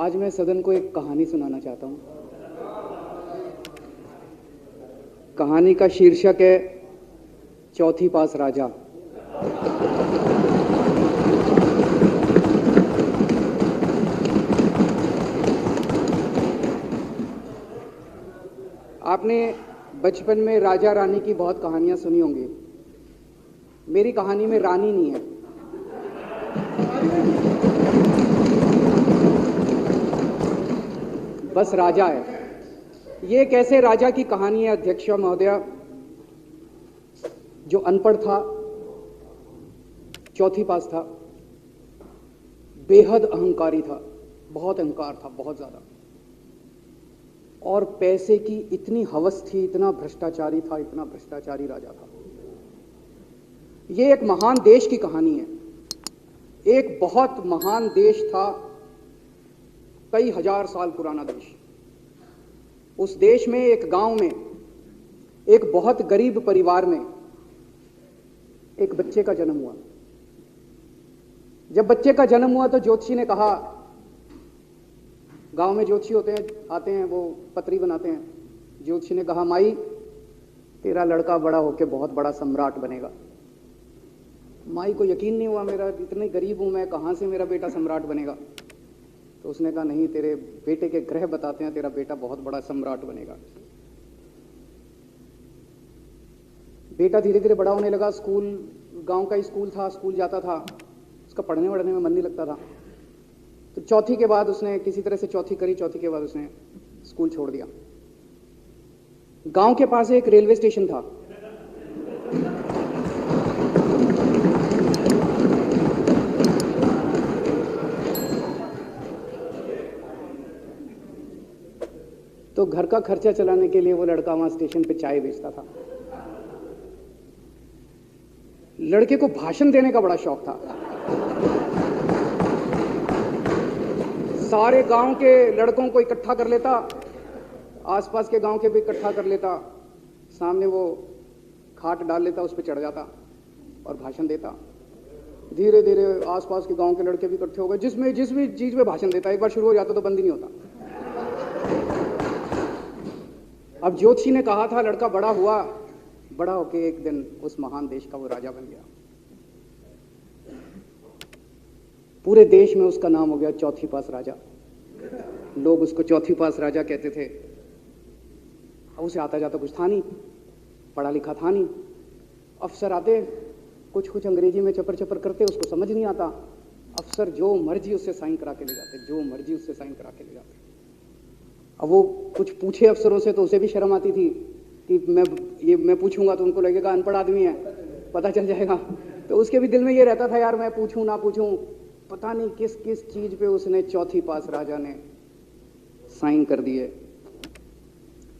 आज मैं सदन को एक कहानी सुनाना चाहता हूँ। कहानी का शीर्षक है चौथी पास राजा। आपने बचपन में राजा रानी की बहुत कहानियां सुनी होंगी। मेरी कहानी में रानी नहीं है, बस राजा है। ये एक ऐसे राजा की कहानी है अध्यक्ष महोदया, जो अनपढ़ था, चौथी पास था, बेहद अहंकारी था, बहुत अहंकार था, बहुत ज्यादा, और पैसे की इतनी हवस थी, इतना भ्रष्टाचारी था, इतना भ्रष्टाचारी राजा था। ये एक महान देश की कहानी है। एक बहुत महान देश था, कई हजार साल पुराना देश। उस देश में एक गांव में एक बहुत गरीब परिवार में एक बच्चे का जन्म हुआ। जब बच्चे का जन्म हुआ तो ज्योतिषी ने कहा, गांव में ज्योतिषी होते हैं, आते हैं, वो पत्री बनाते हैं। ज्योतिषी ने कहा, माई तेरा लड़का बड़ा होकर बहुत बड़ा सम्राट बनेगा। माई को यकीन नहीं हुआ, मेरा इतने गरीब हूं मैं, कहां से मेरा बेटा सम्राट बनेगा। तो उसने कहा, नहीं, तेरे बेटे के ग्रह बताते हैं तेरा बेटा बहुत बड़ा सम्राट बनेगा। बेटा धीरे धीरे बड़ा होने लगा। स्कूल, गांव का ही स्कूल था, स्कूल जाता था, उसका पढ़ने वढ़ने में मन नहीं लगता था। तो चौथी के बाद उसने किसी तरह से चौथी करी, चौथी के बाद उसने स्कूल छोड़ दिया। गांव के पास एक रेलवे स्टेशन था। तो घर का खर्चा चलाने के लिए वो लड़का वहां स्टेशन पे चाय बेचता था। लड़के को भाषण देने का बड़ा शौक था। सारे गांव के लड़कों को इकट्ठा कर लेता, आसपास के गांव के भी इकट्ठा कर लेता, सामने वो खाट डाल लेता, उस पर चढ़ जाता और भाषण देता। धीरे धीरे आसपास के गांव के लड़के भी इकट्ठे हो गए। जिस भी चीज में भाषण देता, एक बार शुरू हो जाता तो बंद ही नहीं होता। अब ज्योतिषी ने कहा था, लड़का बड़ा हुआ, बड़ा होके एक दिन उस महान देश का वो राजा बन गया। पूरे देश में उसका नाम हो गया चौथी पास राजा। लोग उसको चौथी पास राजा कहते थे। अब उसे आता जाता कुछ था नहीं, पढ़ा लिखा था नहीं। अफसर आते, कुछ कुछ अंग्रेजी में चपर चपर करते, उसको समझ नहीं आता। अफसर जो मर्जी उससे साइन करा के ले जाते, जो मर्जी उससे साइन करा के ले जाते। अब वो कुछ पूछे अफसरों से तो उसे भी शर्म आती थी कि मैं पूछूंगा तो उनको लगेगा अनपढ़ आदमी है, पता चल जाएगा। तो उसके भी दिल में ये रहता था, यार मैं पूछूं ना पूछूं। पता नहीं किस किस चीज पे उसने चौथी पास राजा ने साइन कर दिए।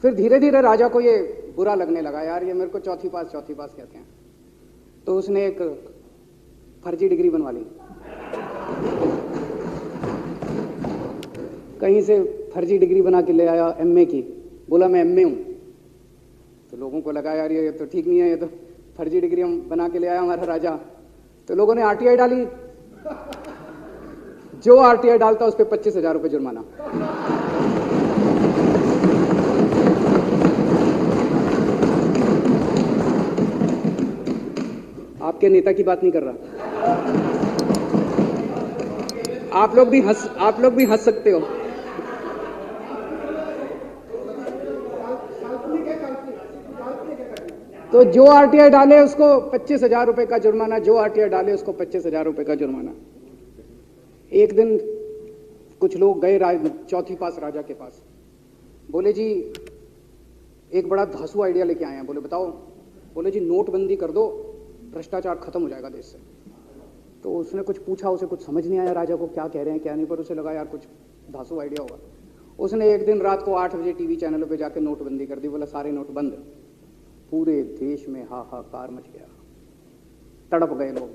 फिर धीरे धीरे राजा को ये बुरा लगने लगा, यार ये मेरे को चौथी पास कहते हैं। तो उसने एक फर्जी डिग्री बनवा ली, कहीं से फर्जी डिग्री बना के ले आया एमए की। बोला मैं एमए हूं। तो लोगों को लगा, यार ये तो ठीक नहीं है, ये तो फर्जी डिग्री हम बना के ले आया हमारा राजा। तो लोगों ने आरटीआई डाली। जो आरटीआई डालता उस पर 25,000 रुपये जुर्माना। आपके नेता की बात नहीं कर रहा। आप लोग भी हंस सकते हो। तो जो आरटीआई डाले उसको 25,000 रुपए का जुर्माना, जो आरटीआई डाले उसको 25,000 रुपए का जुर्माना। एक दिन कुछ लोग गए चौथी पास राजा के पास। बोले, जी एक बड़ा धांसू आइडिया लेके आए हैं। बोले, बताओ। बोले, जी नोटबंदी कर दो, भ्रष्टाचार खत्म हो जाएगा देश से। तो उसने कुछ पूछा, उसे कुछ समझ नहीं आया राजा को क्या कह रहे हैं क्या नहीं, पर उसे लगा यार कुछ धांसू आइडिया होगा। उसने एक दिन रात को 8 बजे टीवी चैनलों पे जाके नोटबंदी कर दी। बोला सारे नोट बंद। पूरे देश में हाहाकार मच गया, तड़प गए लोग,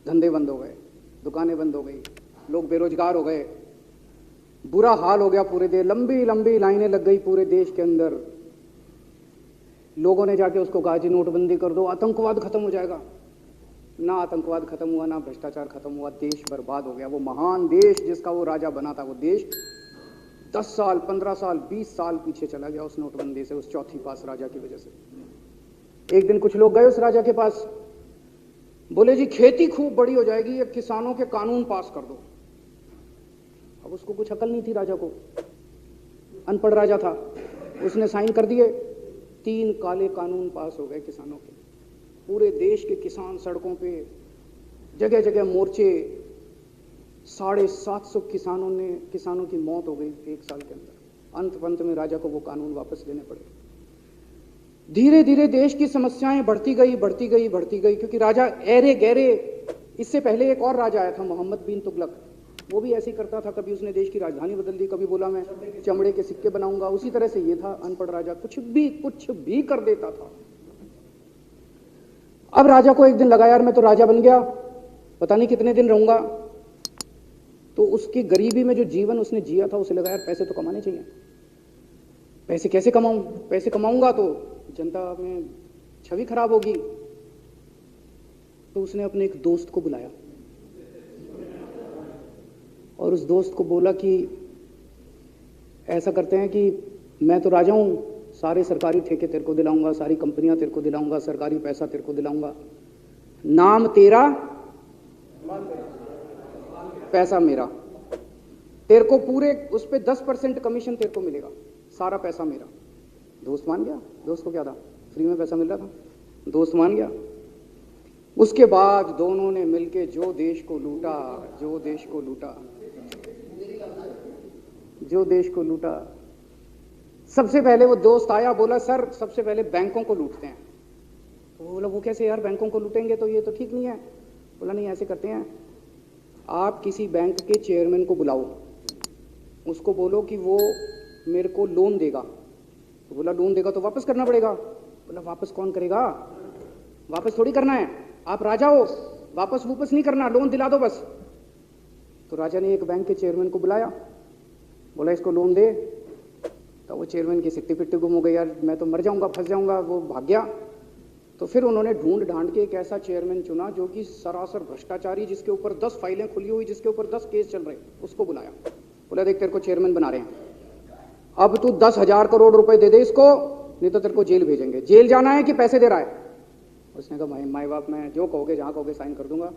धंधे बंद हो गए, दुकानें बंद हो गई, लोग बेरोजगार हो गए, बुरा हाल हो गया पूरे देश। लंबी लंबी लाइनें लग गई पूरे देश के अंदर। लोगों ने जाके उसको कहा, जी नोटबंदी कर दो, आतंकवाद खत्म हो जाएगा। ना आतंकवाद खत्म हुआ, ना भ्रष्टाचार खत्म हुआ, देश बर्बाद हो गया। वो महान देश जिसका वो राजा बना था, वो देश 10 साल, 15 साल, 20 साल पीछे चला गया उस नोटबंदी से, उस चौथी पास राजा की वजह से। एक दिन कुछ लोग गए उस राजा के पास, बोले जी खेती खूब बड़ी हो जाएगी, ये किसानों के कानून पास कर दो। अब उसको कुछ अकल नहीं थी राजा को, अनपढ़ राजा था। उसने साइन कर दिए, 3 काले कानून पास हो गए किसानों के। पूरे देश के किसान सड़कों पे, जगह जगह मोर्चे, 750 किसानों की मौत हो गई 1 साल के अंदर। अंत में राजा को वो कानून वापस लेने पड़े। धीरे धीरे देश की समस्याएं बढ़ती गई, क्योंकि राजा ऐरे गहरे। इससे पहले एक और राजा आया था, मोहम्मद बिन तुगलक, वो भी ऐसे ही करता था। कभी उसने देश की राजधानी बदल दी, कभी बोला मैं चमड़े के सिक्के बनाऊंगा। उसी तरह से ये था अनपढ़ राजा, कुछ भी कर देता था। अब राजा को एक दिन लगा, यार मैं तो राजा बन गया, पता नहीं कितने दिन रहूंगा। तो उसकी गरीबी में जो जीवन उसने जिया था, उसे लगा यार पैसे तो कमाने चाहिए। पैसे कैसे कमाऊं? पैसे कमाऊंगा तो जनता में छवि खराब होगी। तो उसने अपने एक दोस्त को बुलाया और उस दोस्त को बोला कि ऐसा करते हैं कि मैं तो राजा हूं, सारे सरकारी ठेके तेरे को दिलाऊंगा, सारी कंपनियां तेरे को दिलाऊंगा, सरकारी पैसा तेरे को दिलाऊंगा, नाम तेरा, पैसा मेरा। तेरे को पूरे उस पे 10% कमीशन तेरे को मिलेगा, सारा पैसा मेरा। दोस्त मान गया। दोस्त को क्या था, फ्री में पैसा मिल रहा था, दोस्त मान गया। उसके बाद दोनों ने मिलके जो देश को लूटा। सबसे पहले वो दोस्त आया, बोला सर सबसे पहले बैंकों को लूटते हैं। तो वो बोला वो कैसे यार, बैंकों को लूटेंगे तो ये तो ठीक नहीं है। बोला नहीं, ऐसे करते हैं, आप किसी बैंक के चेयरमैन को बुलाओ, उसको बोलो कि वो मेरे को लोन देगा। तो बोला लोन देगा तो वापस करना पड़ेगा। बोला वापस कौन करेगा, वापस थोड़ी करना है, आप राजा हो, वापस नहीं करना, लोन दिला दो बस। तो राजा ने एक बैंक के चेयरमैन को बुलाया, बोला इसको लोन दे। तो वो चेयरमैन की सिट्टी पिट्टी गुम हो गई, यार मैं तो मर जाऊंगा, फंस जाऊंगा, वो भाग गया। तो फिर उन्होंने ढूंढ ढांड के एक ऐसा चेयरमैन चुना जो कि सरासर भ्रष्टाचारी, जिसके ऊपर 10 फाइलें खुली हुई, जिसके ऊपर 10 केस चल रहे, उसको बुलाया। बोला देख तेरे को चेयरमैन बना रहे हैं, अब तू 10,000 करोड़ रुपए दे दे इसको, नहीं तो तेरे को जेल भेजेंगे। जेल जाना है कि पैसे दे रहा है? उसने कहा माई बाप मैं जो कहोगे जहां कहोगे साइन कर दूंगा।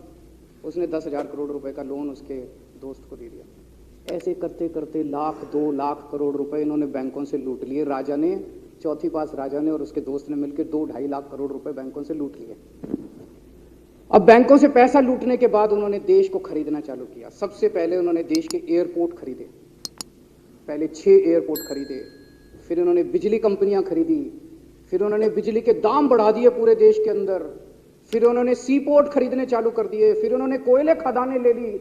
उसने 10,000 करोड़ रुपए का लोन उसके दोस्त को दे दिया। ऐसे करते करते 1,00,000 2,00,000 करोड़ रुपए इन्होंने बैंकों से लूट लिए। राजा ने, चौथी पास राजा ने और उसके दोस्त ने मिलकर 2-2.5 लाख करोड़ रुपए बैंकों से लूट लिए। अब बैंकों से पैसा लूटने के बाद उन्होंने देश को खरीदना चालू किया। सबसे पहले उन्होंने देश के एयरपोर्ट खरीदे, पहले 6 एयरपोर्ट खरीदे, फिर उन्होंने बिजली कंपनियां खरीदी, फिर उन्होंने बिजली के दाम बढ़ा दिए पूरे देश के अंदर, फिर उन्होंने सी पोर्ट खरीदने चालू कर दिए, फिर उन्होंने कोयले खदानें ले ली,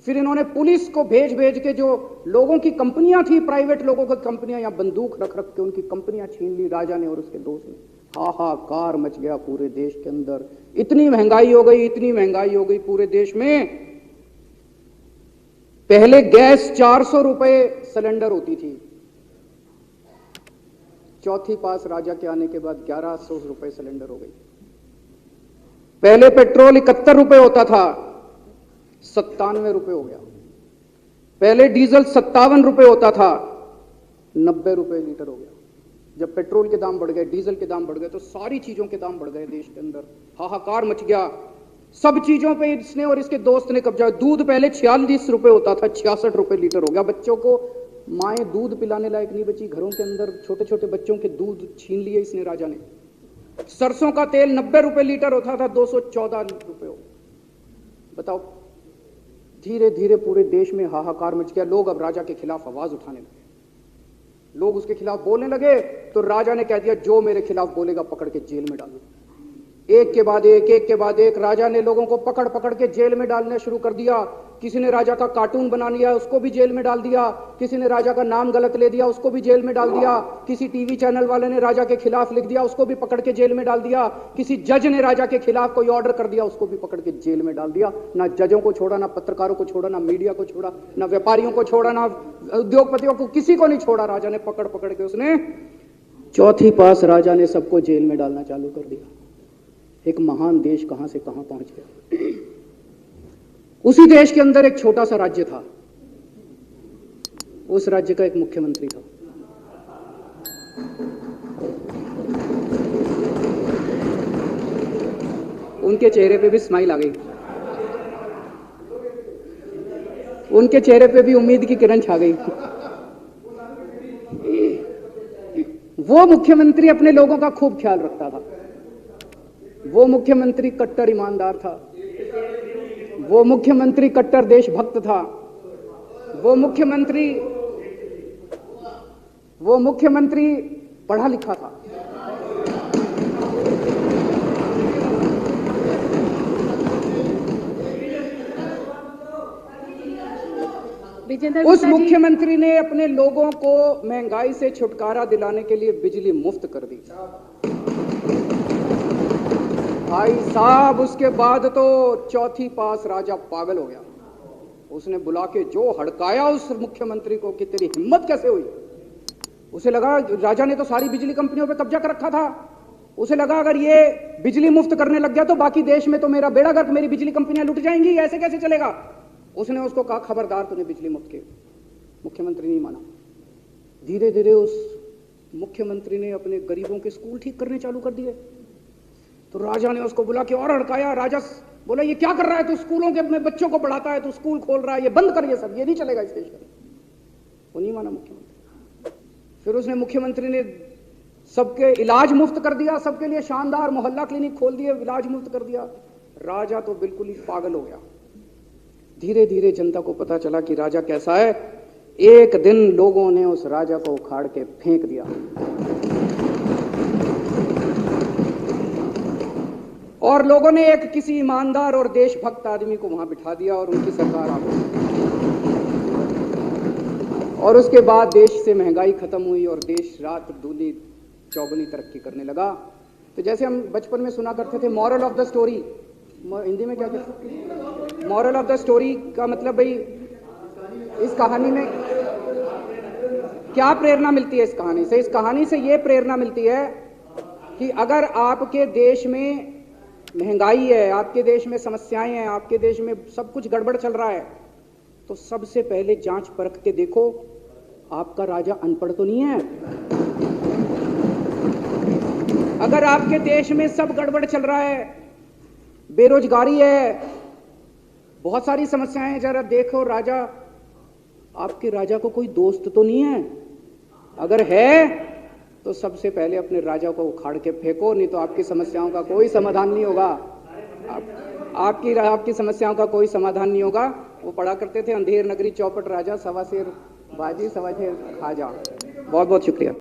फिर इन्होंने पुलिस को भेज के जो लोगों की कंपनियां थी, प्राइवेट लोगों की कंपनियां, या बंदूक रख के उनकी कंपनियां छीन ली राजा ने और उसके दोस्त ने। हाहाकार मच गया पूरे देश के अंदर। इतनी महंगाई हो गई पूरे देश में। पहले गैस 400 रुपए सिलेंडर होती थी, चौथी पास राजा के आने के बाद 1100 रुपए सिलेंडर हो गई। पहले पेट्रोल 71 रुपए होता था, 97 रुपए हो गया। पहले डीजल 57 रुपए होता था, 90 रुपए लीटर हो गया। जब पेट्रोल के दाम बढ़ गए, डीजल के दाम बढ़ गए, तो सारी चीजों के दाम बढ़ गए देश के अंदर। हाहाकार मच गया। सब चीजों पे इसने और इसके दोस्त ने कब्जा। दूध पहले 46 रुपए होता था, 66 रुपए लीटर हो गया। बच्चों को माएं दूध पिलाने लायक नहीं बची, घरों के अंदर छोटे छोटे बच्चों के दूध छीन लिए इसने राजा ने। सरसों का तेल 90 रुपए लीटर होता था, 214 रुपए हो। बताओ, धीरे धीरे पूरे देश में हाहाकार मच गया। लोग अब राजा के खिलाफ आवाज उठाने लगे, लोग उसके खिलाफ बोलने लगे। तो राजा ने कह दिया जो मेरे खिलाफ बोलेगा पकड़ के जेल में डालो। एक के बाद एक राजा ने लोगों को पकड़ के जेल में डालने शुरू कर दिया। किसी ने राजा का कार्टून बना लिया, उसको भी जेल में डाल दिया। किसी ने राजा का नाम गलत ले दिया, उसको भी जेल में डाल दिया। किसी टीवी चैनल वाले ने राजा के खिलाफ लिख दिया, उसको भी पकड़ के जेल में डाल दिया। किसी जज ने राजा के खिलाफ कोई ऑर्डर कर दिया, उसको भी पकड़ के जेल में डाल दिया। ना जजों को छोड़ा, ना पत्रकारों को छोड़ा, ना मीडिया को छोड़ा, ना व्यापारियों को छोड़ा, ना उद्योगपतियों को, किसी को नहीं छोड़ा। राजा ने पकड़ के उसने, चौथी पास राजा ने सबको जेल में डालना चालू कर दिया। एक महान देश कहां से कहां पहुंच गया। उसी देश के अंदर एक छोटा सा राज्य था, उस राज्य का एक मुख्यमंत्री था। उनके चेहरे पे भी स्माइल आ गई, उनके चेहरे पे भी उम्मीद की किरण छा गई। वो मुख्यमंत्री अपने लोगों का खूब ख्याल रखता था। वो मुख्यमंत्री कट्टर ईमानदार था। वो मुख्यमंत्री कट्टर देशभक्त था। वो मुख्यमंत्री पढ़ा लिखा था। उस मुख्यमंत्री ने अपने लोगों को महंगाई से छुटकारा दिलाने के लिए बिजली मुफ्त कर दी। भाई साहब, उसके बाद तो चौथी पास राजा पागल हो गया। उसने बुला के जो हड़काया उस मुख्यमंत्री को कि तेरी हिम्मत कैसे हुई। उसे लगा राजा ने तो सारी बिजली कंपनियों पे कब्जा कर रखा था। उसे लगा अगर ये बिजली मुफ्त करने लग गया तो बाकी देश में तो मेरा बेड़ा गर्क, मेरी बिजली कंपनियां लुट जाएंगी, ऐसे कैसे चलेगा। उसने उसको कहा खबरदार, तूने बिजली मुफ्त की। मुख्यमंत्री नहीं माना। धीरे धीरे उस मुख्यमंत्री ने अपने गरीबों के स्कूल ठीक करने चालू कर दिए। तो राजा ने उसको बुला के और हड़काया। राजा बोला ये क्या कर रहा है तू, स्कूलों के अपने बच्चों को पढ़ाता है, तू स्कूल खोल रहा है, ये बंद कर, ये सब, ये नहीं चलेगा इस देश में। वो नहीं माना मुख्यमंत्री। फिर उसने मुख्यमंत्री ने सबके इलाज मुफ्त कर दिया, सबके लिए शानदार मोहल्ला क्लिनिक खोल दिए, इलाज मुफ्त कर दिया। राजा तो बिल्कुल ही पागल हो गया। धीरे धीरे जनता को पता चला कि राजा कैसा है। एक दिन लोगों ने उस राजा को उखाड़ के फेंक दिया और लोगों ने एक किसी ईमानदार और देशभक्त आदमी को वहां बिठा दिया और उनकी सरकार आ गई। और उसके बाद देश से महंगाई खत्म हुई और देश रात दूनी चौगुनी तरक्की करने लगा। तो जैसे हम बचपन में सुना करते थे moral of the story, Hindi में क्या कहते हैं, मॉरल ऑफ द स्टोरी का मतलब भाई इस कहानी में क्या प्रेरणा मिलती है। इस कहानी से ये प्रेरणा मिलती है कि अगर आपके देश में महंगाई है, आपके देश में समस्याएं हैं, आपके देश में सब कुछ गड़बड़ चल रहा है, तो सबसे पहले जांच परख के देखो आपका राजा अनपढ़ तो नहीं है। अगर आपके देश में सब गड़बड़ चल रहा है, बेरोजगारी है, बहुत सारी समस्याएं हैं, जरा देखो राजा, आपके राजा को कोई दोस्त तो नहीं है। अगर है तो सबसे पहले अपने राजा को उखाड़ के फेंको, नहीं तो आपकी समस्याओं का कोई समाधान नहीं होगा। आपकी समस्याओं का कोई समाधान नहीं होगा। वो पढ़ा करते थे अंधेर नगरी चौपट राजा, सवा शेर बाजी सवा शेर खाजा। बहुत बहुत शुक्रिया।